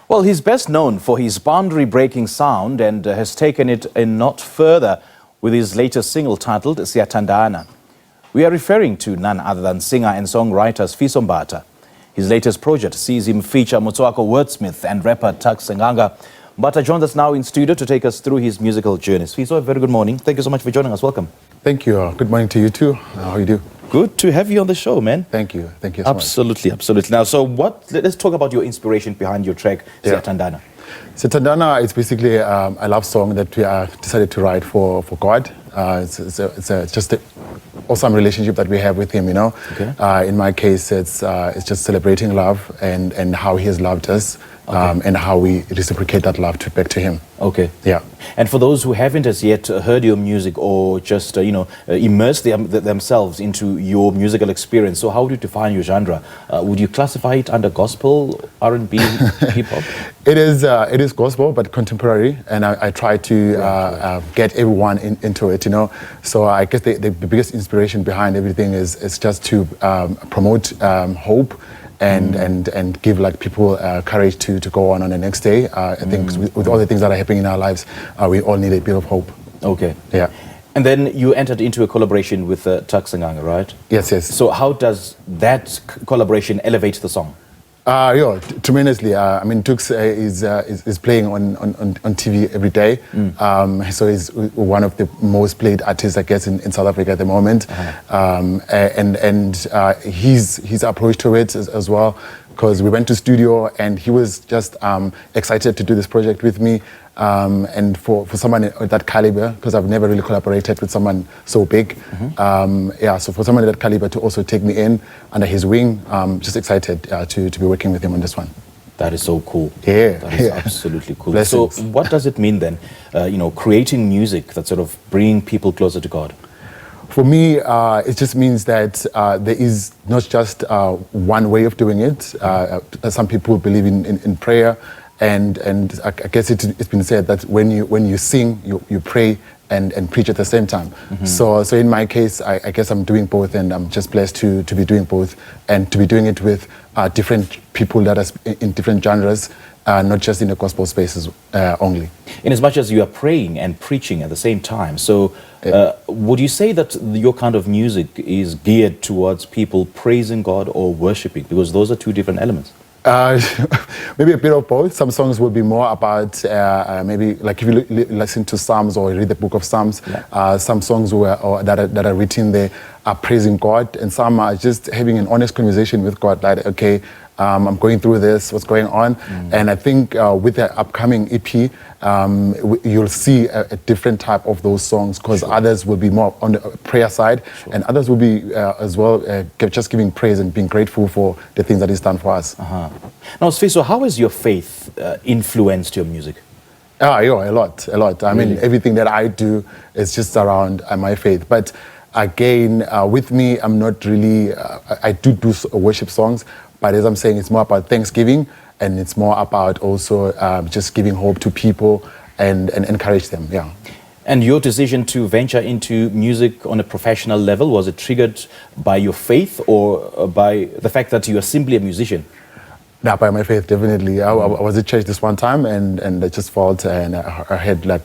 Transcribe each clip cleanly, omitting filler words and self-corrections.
Well, he's best known for his boundary-breaking sound and has taken it a knot further with his latest single titled Siyathandana. We are referring to none other than singer and songwriter Sifiso Mbatha. His latest project sees him feature Motswako wordsmith and rapper Tuks Senganga. Mbatha joins us now in studio to take us through his musical journey. Sifiso, a very good morning. Thank you so much for joining us. Welcome. Thank you. Good morning to you too. How are you doing? Good to have you on the show, man. Thank you. Thank you so Absolutely, absolutely. Now, so let's talk about your inspiration behind your track, Siyathandana. Siyathandana is basically a love song that we decided to write for God. It's just an awesome relationship that we have with Him, you know. Okay. In my case, it's just celebrating love and how He has loved us. Okay. And how we reciprocate that love back to Him. Okay. Yeah. And for those who haven't as yet heard your music or just, immersed themselves into your musical experience, so how would you define your genre? Would you classify it under gospel, R&B, hip-hop? It is gospel, but contemporary, and I try to get everyone into it, you know. So I guess the biggest inspiration behind everything is just to promote hope. And give like people courage to go on the next day. I think with all the things that are happening in our lives, we all need a bit of hope. Okay. Yeah. And then you entered into a collaboration with Tuks Senganga, right? Yes, yes. So how does that collaboration elevate the song? Yeah, tremendously. I mean, Tuks is playing on TV every day. So he's one of the most played artists, I guess, in South Africa at the moment. And his approach to it as well, because we went to studio and he was just excited to do this project with me. And for someone of that caliber, because I've never really collaborated with someone so big, so for someone of that caliber to also take me in under his wing, just excited to be working with him on this one. That is so cool. Yeah. That is absolutely cool. Blessings. So what does it mean then, creating music that sort of bring people closer to God? For me, it just means that there is not just one way of doing it. Some people believe in prayer. And I guess it's been said that when you sing, you pray and preach at the same time. So in my case, I guess I'm doing both, and I'm just blessed to be doing both and to be doing it with different people that are in different genres, not just in the gospel spaces only. In as much as you are praying and preaching at the same time, so would you say that your kind of music is geared towards people praising God or worshiping? Because those are two different elements. Maybe a bit of both. Some songs will be more about maybe like if you listen to Psalms or read the book of Psalms, some songs that are written there are praising God, and some are just having an honest conversation with God, like, okay, I'm going through this, what's going on? And I think with the upcoming EP, you'll see a different type of those songs, because others will be more on the prayer side, and others will be as well just giving praise and being grateful for the things that He's done for us. Now, Sifiso, how has your faith influenced your music? Yeah, a lot. I mean, everything that I do is just around my faith. But again, with me, I'm not really, I do worship songs, but as I'm saying, it's more about thanksgiving, and it's more about also just giving hope to people and encourage them, yeah. And your decision to venture into music on a professional level, was it triggered by your faith or by the fact that you are simply a musician? No, by my faith, definitely. I was at church this one time, and I just felt, and I had like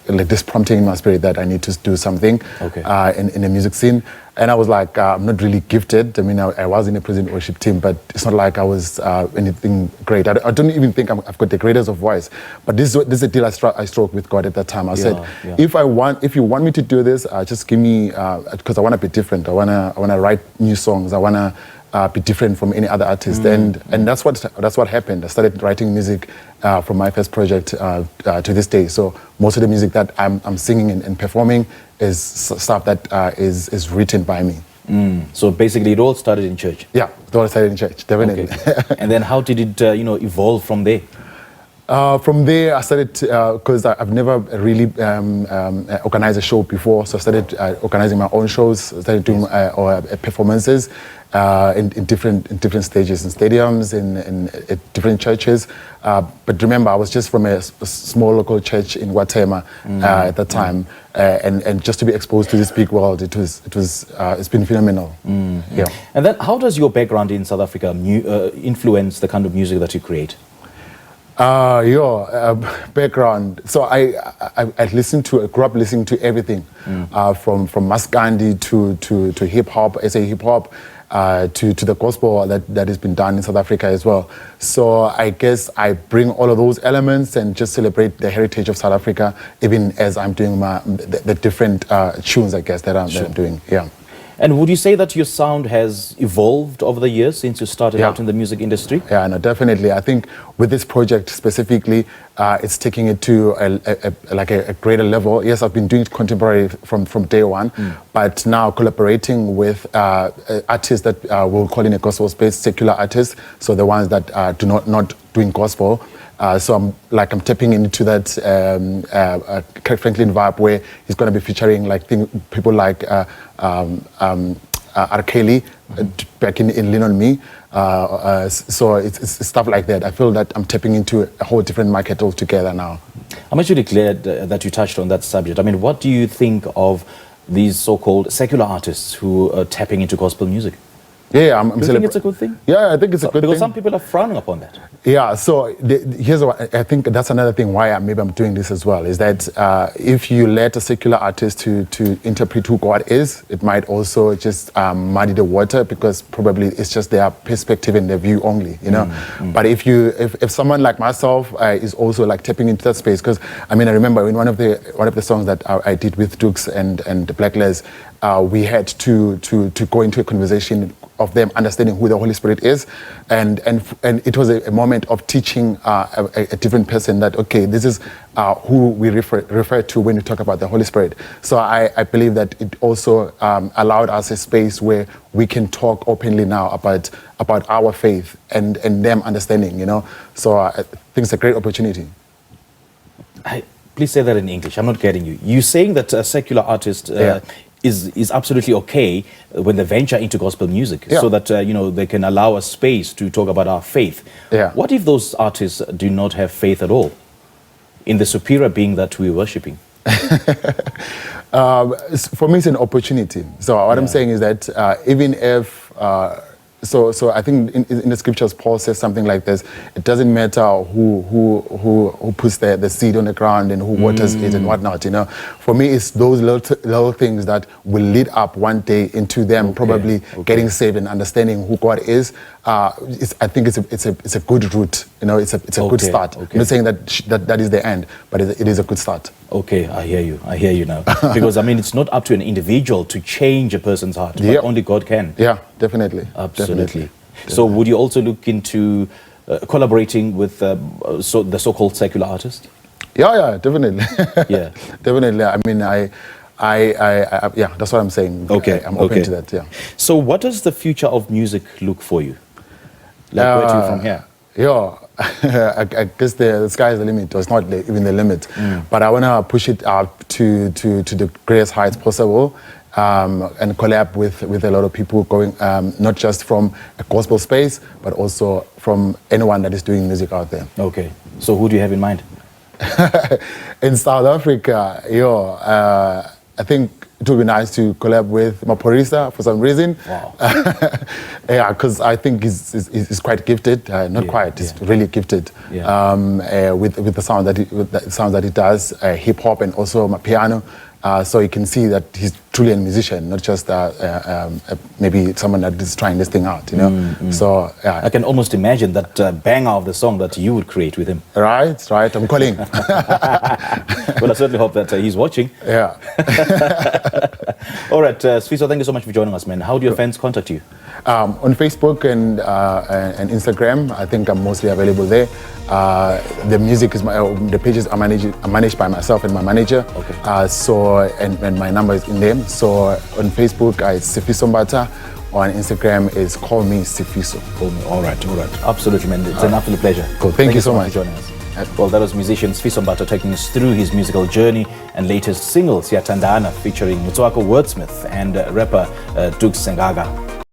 this prompting in my spirit that I need to do something in the music scene. And I was like, I'm not really gifted. I mean, I was in a praise and worship team, but it's not like I was anything great. I don't even think I've got the greatest of voice. But this is a deal I struck with God at that time. I said, if you want me to do this, just give me, because I want to be different. I want to write new songs. I want to be different from any other artist, and that's what happened. I started writing music from my first project to this day. So most of the music that I'm singing and performing is stuff that is written by me. So basically, it all started in church. Yeah, it all started in church, definitely. Okay. And then how did it evolve from there? From there, I started, because I've never really organized a show before, so I started organizing my own shows. I started doing performances in different stages, in stadiums, in different churches. But remember, I was just from a small local church in Watema at that time, and just to be exposed to this big world, it's been phenomenal. Yeah. And then, how does your background in South Africa influence the kind of music that you create? Background. So I grew up listening to everything, from Maskandi to hip hop, SA hip hop, to the gospel that has been done in South Africa as well. So I guess I bring all of those elements and just celebrate the heritage of South Africa, even as I'm doing the different tunes, I guess, that I'm doing. Yeah. And would you say that your sound has evolved over the years since you started out in the music industry? Yeah, no, definitely. I think with this project specifically, it's taking it to a greater level. Yes, I've been doing it contemporary from day one, but now collaborating with artists that we'll call in a gospel space, secular artists, so the ones that do not doing gospel. So I'm tapping into that Kirk Franklin vibe, where he's going to be featuring people like R. Kelly back in Lean On Me. So it's stuff like that. I feel that I'm tapping into a whole different market altogether now. I'm actually glad that you touched on that subject. I mean, what do you think of these so-called secular artists who are tapping into gospel music? Yeah, Do you think it's a good thing? Yeah, I think it's a good thing. Because some people are frowning upon that. Yeah, so here's what I think. That's another thing why I'm doing this as well, is that if you let a secular artist to interpret who God is, it might also just muddy the water, because probably it's just their perspective and their view only, you know. But if someone like myself is also like tapping into that space, because I remember in one of the songs that I did with Tuks and the Black Les, we had to go into a conversation of them understanding who the Holy Spirit is, and it was a moment of teaching a different person that, okay, this is who we refer to when we talk about the Holy Spirit. So I believe that it also allowed us a space where we can talk openly now about our faith and them understanding, you know. So I think it's a great opportunity. Please say that in English. I'm not getting you. You're saying that a secular artist is absolutely okay when they venture into gospel music, so that they can allow a space to talk about our faith. Yeah. What if those artists do not have faith at all in the superior being that we're worshiping? For me, it's an opportunity. So what I'm saying is that even if so I think in the scriptures Paul says something like this: it doesn't matter who puts the seed on the ground and who waters it and whatnot, you know. For me, it's those little things that will lead up one day into them probably getting saved and understanding who God is. I think it's a good route, you know. It's a good start. I'm not saying that is the end, but it is a good start. Okay, I hear you now. Because it's not up to an individual to change a person's heart, but only God can. Yeah, definitely. Absolutely. Definitely. So would you also look into collaborating with the so-called secular artist? Yeah, definitely. Yeah, definitely. Yeah, that's what I'm saying. Okay, I'm open to that. Yeah. So what does the future of music look for you? Like where to from here? Yeah, I guess the sky is the limit, or it's not even the limit. But I want to push it out to the greatest heights possible, and collab with a lot of people going, not just from a gospel space, but also from anyone that is doing music out there. Okay, so who do you have in mind? In South Africa, I think it would be nice to collab with Maphorisa for some reason. Wow. Yeah, because I think he's quite gifted. He's really gifted. Yeah. With the sound that he does, hip hop and also piano. So you can see that he's truly a musician, not just maybe someone that is trying this thing out, you know. So I can almost imagine that banger of the song that you would create with him. Right. I'm calling. Well, I certainly hope that he's watching. Yeah. All right, Sifiso, thank you so much for joining us, man. How do your fans contact you? On Facebook and Instagram. I think I'm mostly available there. The music is the pages are managed by myself and my manager. Okay. And my number is in them. So on Facebook, it's Sifiso Mbatha. On Instagram is Call Me Sifiso. Call me. All right. Absolutely, man. It's an absolute pleasure. Cool. Thank you so much for joining us. Well, that was musician Sifiso Mbatha taking us through his musical journey and latest single, Siyathandana, featuring Motswako, wordsmith, and rapper Tuks Senganga.